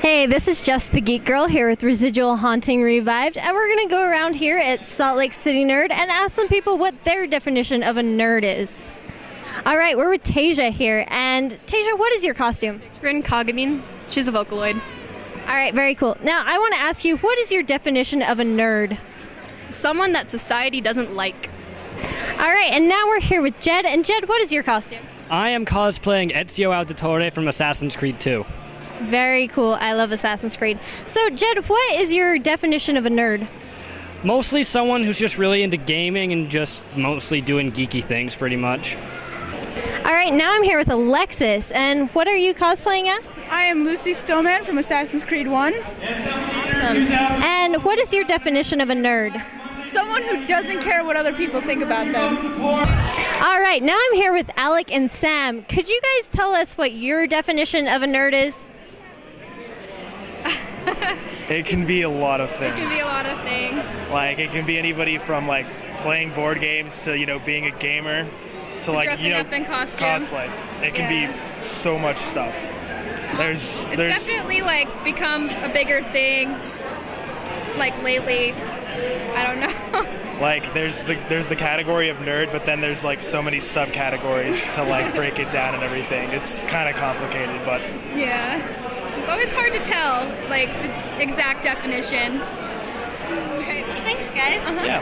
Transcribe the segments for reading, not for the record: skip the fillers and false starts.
Hey, this is Just the Geek Girl here with Residual Haunting Revived, and we're going to go around here at Salt Lake City Nerd and ask some people what their definition of a nerd is. All right, we're with Tasia here, and Tasia, what is your costume? Rin Kagami. She's a Vocaloid. All right, very cool. Now, I want to ask you, what is your definition of a nerd? Someone that society doesn't like. All right, and now we're here with Jed, and Jed, what is your costume? I am cosplaying Ezio Auditore from Assassin's Creed 2. Very cool. I love Assassin's Creed. So, Jed, what is your definition of a nerd? Mostly someone who's just really into gaming and just mostly doing geeky things, pretty much. All right, now I'm here with Alexis, and what are you cosplaying as? I am Lucy Stillman from Assassin's Creed 1. Awesome. And what is your definition of a nerd? Someone who doesn't care what other people think about them. All right, now I'm here with Alec and Sam. Could you guys tell us what your definition of a nerd is? It can be a lot of things. It can be a lot of things. Like, it can be anybody from, like, playing board games to, being a gamer to like, dressing up in costume. cosplay. It can be so much stuff. It's definitely, like, become a bigger thing, like, lately. I don't know. Like, there's the category of nerd, but then there's, like, so many subcategories to, like, break it down and everything. It's kind of complicated, but... Yeah. It's always hard to tell, like, the exact definition. Okay, well, thanks, guys. Yeah.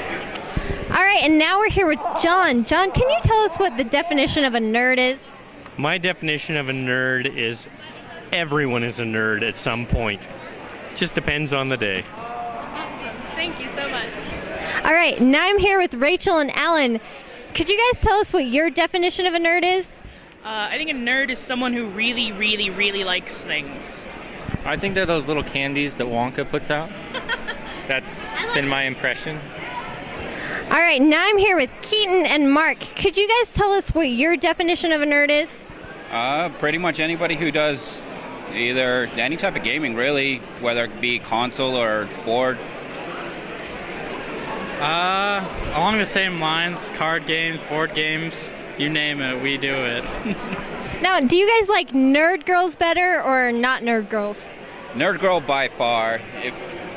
All right, and now we're here with John. John, can you tell us what the definition of a nerd is? My definition of a nerd is everyone is a nerd at some point. Just depends on the day. Awesome. Thank you so much. All right, now I'm here with Rachel and Alan. Could you guys tell us what your definition of a nerd is? I think a nerd is someone who really, really, really likes things. I think they're those little candies that Wonka puts out. That's been my impression. All right, now I'm here with Keaton and Mark. Could you guys tell us what your definition of a nerd is? Pretty much anybody who does either any type of gaming, really, whether it be console or board. Along the same lines, card games, board games, you name it, we do it. Now, do you guys like nerd girls better or not nerd girls? Nerd girl by far. If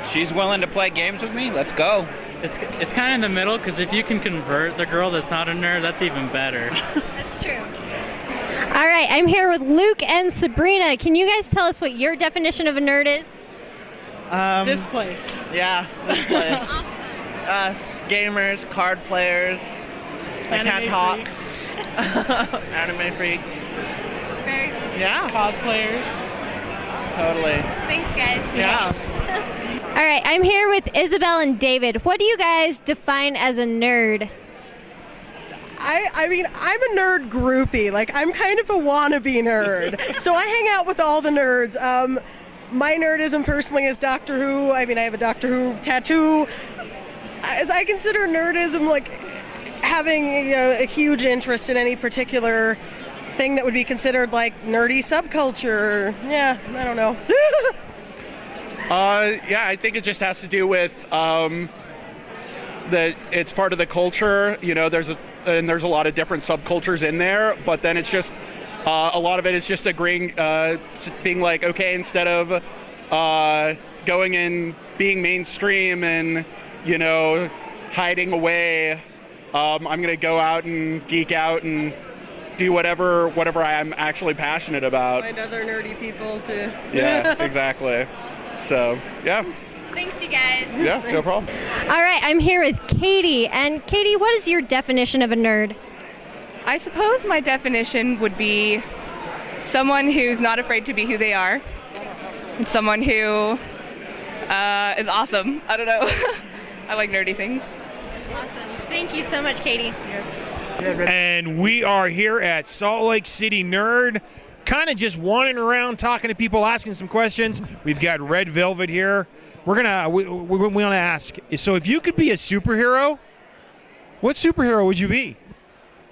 she's willing to play games with me, let's go. It's kind of in the middle, because if you can convert the girl that's not a nerd, that's even better. That's true. All right, I'm here with Luke and Sabrina. Can you guys tell us what your definition of a nerd is? This place. Yeah, this place. Awesome. Us, gamers, card players. I can't talk. Anime freaks. Very Yeah, Cosplayers. totally. Thanks, guys. Yeah. All right, I'm here with Isabel and David. What do you guys define as a nerd? I mean, I'm a nerd groupie. Like, I'm kind of a wannabe nerd. So I hang out with all the nerds. My nerdism personally is Doctor Who. I mean, I have a Doctor Who tattoo. As I consider nerdism, like, having a huge interest in any particular thing that would be considered like nerdy subculture. Yeah, I don't know. Yeah, I think it just has to do with that it's part of the culture. There's a lot of different subcultures in there, but then it's just a lot of it is just agreeing, being like, okay, instead of going and being mainstream and hiding away. I'm going to go out and geek out and do whatever I'm actually passionate about. Find other nerdy people to... Yeah, exactly. So, yeah. Thanks, you guys. Yeah, no problem. All right, I'm here with Katie. And Katie, what is your definition of a nerd? I suppose my definition would be someone who's not afraid to be who they are. Someone who is awesome. I don't know. I like nerdy things. Awesome. Thank you so much, Katie. Yes. And we are here at Salt Lake City Nerd, kind of just wandering around, talking to people, asking some questions. We've got Red Velvet here. We want to ask, so if you could be a superhero, what superhero would you be?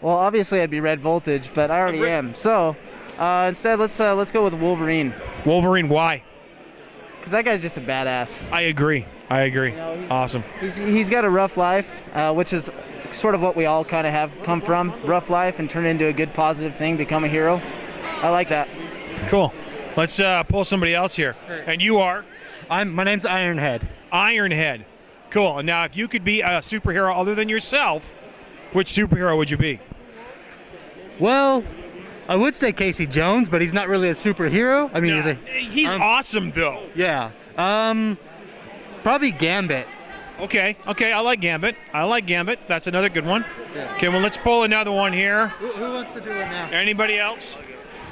Well, obviously I'd be Red Voltage, but I already am. So instead, let's go with Wolverine. Wolverine, why? Because that guy's just a badass. I agree. Awesome. He's got a rough life, which is sort of what we all kind of have come from. Rough life and turn it into a good positive thing, become a hero. I like that. Cool. Let's pull somebody else here. And you are? My name's Ironhead. Ironhead. Cool. Now, if you could be a superhero other than yourself, which superhero would you be? Well, I would say Casey Jones, but he's not really a superhero. I mean, he's awesome, though. Yeah. Probably Gambit. Okay, I like Gambit. That's another good one. Yeah. Okay, well, let's pull another one here. Who wants to do it now? Anybody else?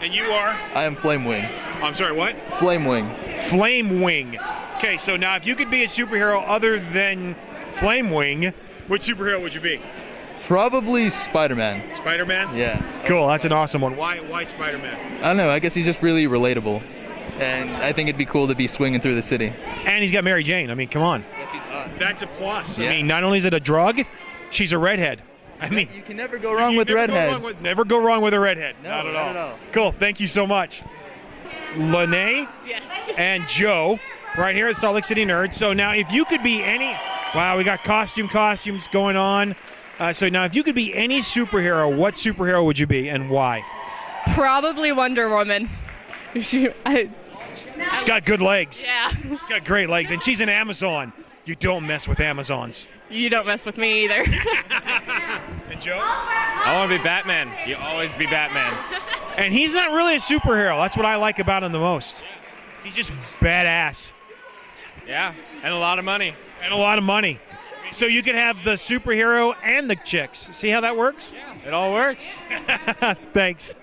And you are? I am Flamewing. I'm sorry, what? Flamewing. Flamewing. Okay, so now if you could be a superhero other than Flamewing, which superhero would you be? Probably Spiderman. Spider-Man? Yeah. Cool, that's an awesome one. Why Spider-Man? I don't know, I guess he's just really relatable. And I think it'd be cool to be swinging through the city. And he's got Mary Jane. I mean, come on. Yeah, she's hot. That's a plus. Yeah. I mean, not only is it a drug, she's a redhead. I mean, you can never go wrong with redheads. Never go wrong with a redhead. No, not at all. Cool. Thank you so much. Lene and Joe right here at Salt Lake City Nerd. So now if you could be any... Wow, we got costumes going on. So now if you could be any superhero, what superhero would you be and why? Probably Wonder Woman. She's got good legs. Yeah. She's got great legs. And she's an Amazon. You don't mess with Amazons. You don't mess with me either. And Joe? I want to be Batman. You always be Batman. And he's not really a superhero. That's what I like about him the most. He's just badass. Yeah, and a lot of money. And a lot of money. So you could have the superhero and the chicks. See how that works? Yeah, it all works. Thanks.